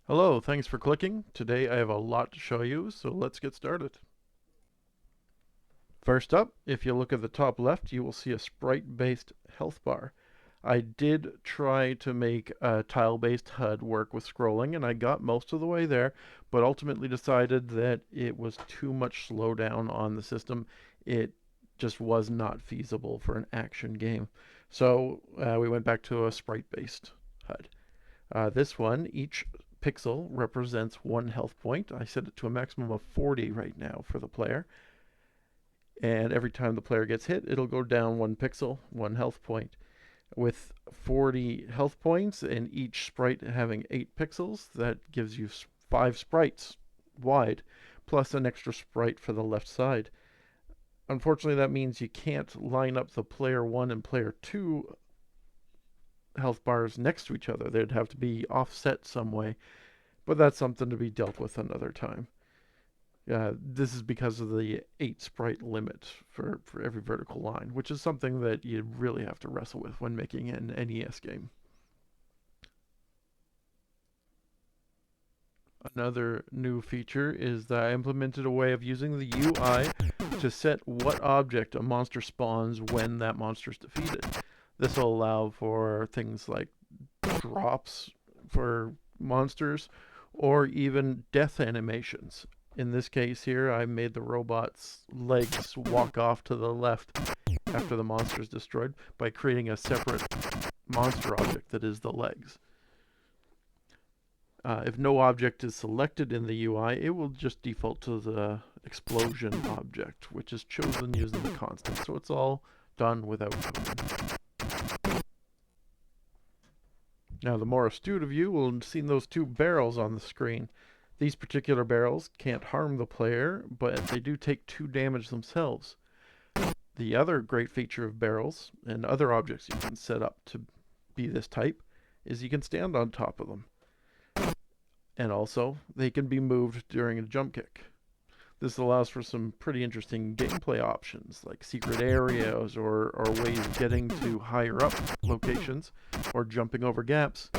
Hello, thanks for clicking. Today I have a lot to show you, so let's get started. First up, if you look at the top left, you will see a sprite-based health bar. I did try to make a tile-based HUD work with scrolling, and I got most of the way there, but ultimately decided that it was too much slowdown on the system. It just was not feasible for an action game. So we went back to a sprite-based HUD. This one, each pixel represents one health point. I set it to a maximum of 40 right now for the player. And every time the player gets hit, it'll go down one pixel, one health point. With 40 health points and each sprite having 8 pixels, that gives you 5 sprites wide, plus an extra sprite for the left side. Unfortunately, that means you can't line up the player 1 and player 2 health bars next to each other. They'd have to be offset some way, but that's something to be dealt with another time. This is because of the 8 sprite limit for every vertical line, which is something that you really have to wrestle with when making an NES game. Another new feature is that I implemented a way of using the UI to set what object a monster spawns when that monster is defeated. This will allow for things like drops for monsters or even death animations. In this case here, I made the robot's legs walk off to the left after the monster is destroyed by creating a separate monster object that is the legs. If no object is selected in the UI, it will just default to the explosion object, which is chosen using the constant. So it's all done without coding. Now, the more astute of you will have seen those two barrels on the screen. These particular barrels can't harm the player, but they do take 2 damage themselves. The other great feature of barrels and other objects you can set up to be this type is you can stand on top of them. And also, they can be moved during a jump kick. This allows for some pretty interesting gameplay options, like secret areas or ways of getting to higher up locations, or jumping over gaps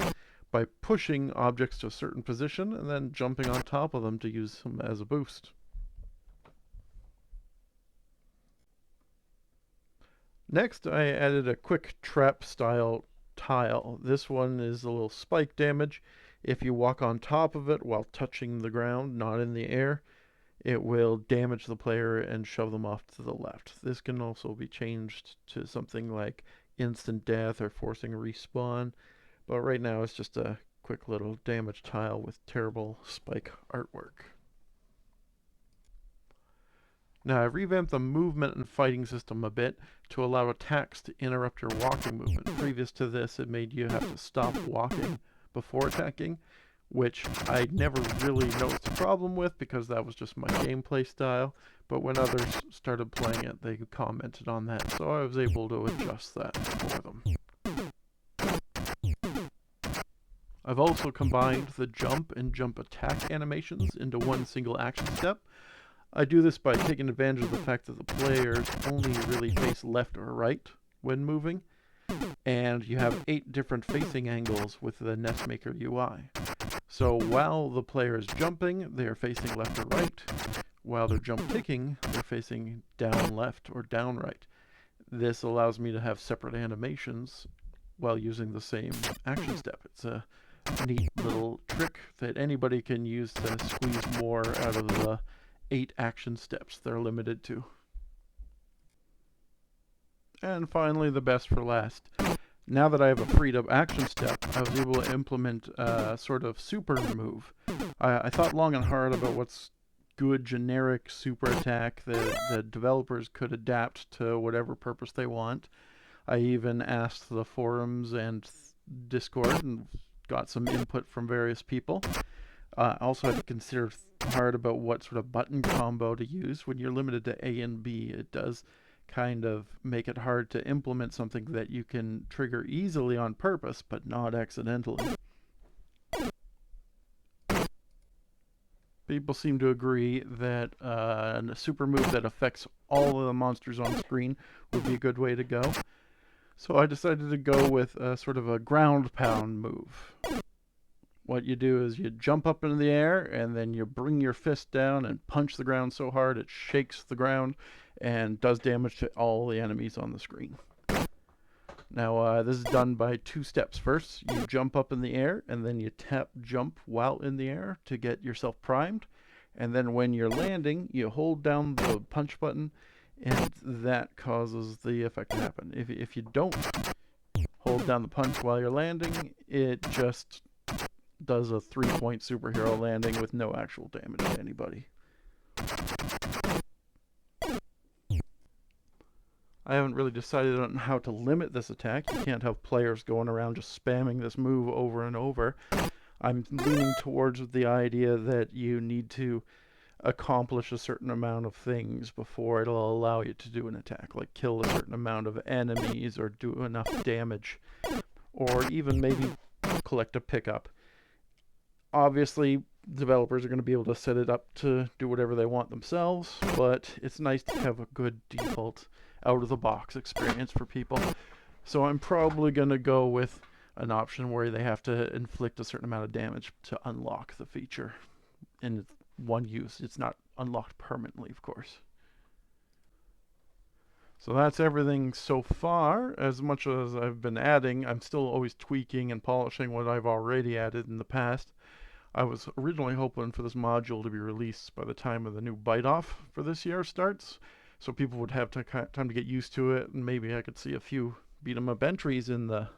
by pushing objects to a certain position and then jumping on top of them to use them as a boost. Next, I added a quick trap style tile. This one is a little spike damage. If you walk on top of it while touching the ground, not in the air, it will damage the player and shove them off to the left. This can also be changed to something like instant death or forcing a respawn, but right now it's just a quick little damage tile with terrible spike artwork. Now, I revamped the movement and fighting system a bit to allow attacks to interrupt your walking movement. Previous to this, it made you have to stop walking before attacking, which I never really noticed a problem with because that was just my gameplay style. But when others started playing it, they commented on that, so I was able to adjust that for them. I've also combined the jump and jump attack animations into one single action step. I do this by taking advantage of the fact that the players only really face left or right when moving, and you have 8 different facing angles with the NESMaker UI. So while the player is jumping, they are facing left or right. While they're jump kicking, they're facing down left or down right. This allows me to have separate animations while using the same action step. It's a neat little trick that anybody can use to squeeze more out of the 8 action steps they're limited to. And finally, the best for last. Now that I have a freed up action step, I was able to implement a sort of super move. I thought long and hard about what's good generic super attack that the developers could adapt to whatever purpose they want. I even asked the forums and Discord and got some input from various people. I also had to consider hard about what sort of button combo to use. When you're limited to A and B, it does kind of make it hard to implement something that you can trigger easily on purpose, but not accidentally. People seem to agree that a super move that affects all of the monsters on screen would be a good way to go. So I decided to go with sort of a ground pound move. What you do is you jump up into the air and then you bring your fist down and punch the ground so hard it shakes the ground and does damage to all the enemies on the screen. Now, this is done by 2 steps. First, you jump up in the air, and then you tap jump while in the air to get yourself primed. And then when you're landing, you hold down the punch button, and that causes the effect to happen. If you don't hold down the punch while you're landing, it just does a 3-point superhero landing with no actual damage to anybody. I haven't really decided on how to limit this attack. You can't have players going around just spamming this move over and over. I'm leaning towards the idea that you need to accomplish a certain amount of things before it'll allow you to do an attack, like kill a certain amount of enemies or do enough damage, or even maybe collect a pickup. Obviously, developers are going to be able to set it up to do whatever they want themselves, but it's nice to have a good default out-of-the-box experience for people. So I'm probably going to go with an option where they have to inflict a certain amount of damage to unlock the feature. And it's one use. It's not unlocked permanently, of course. So that's everything so far. As much as I've been adding, I'm still always tweaking and polishing what I've already added in the past. I was originally hoping for this module to be released by the time of the new bite-off for this year starts, so people would have time to get used to it, and maybe I could see a few beat-em-up entries in the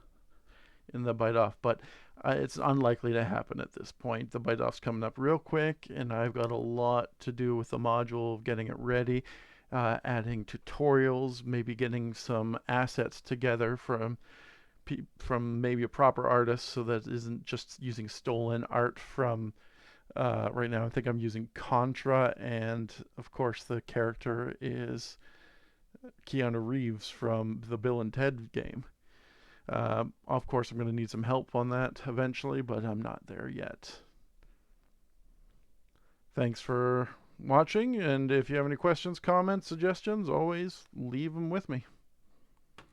bite-off, but it's unlikely to happen at this point. The bite-off's coming up real quick, and I've got a lot to do with the module, getting it ready, adding tutorials, maybe getting some assets together from maybe a proper artist, so that it isn't just using stolen art from right now I think I'm using Contra, and of course the character is Keanu Reeves from the Bill and Ted game. Of course I'm going to need some help on that eventually, but I'm not there yet. Thanks for watching, and if you have any questions, comments, suggestions, always leave them with me.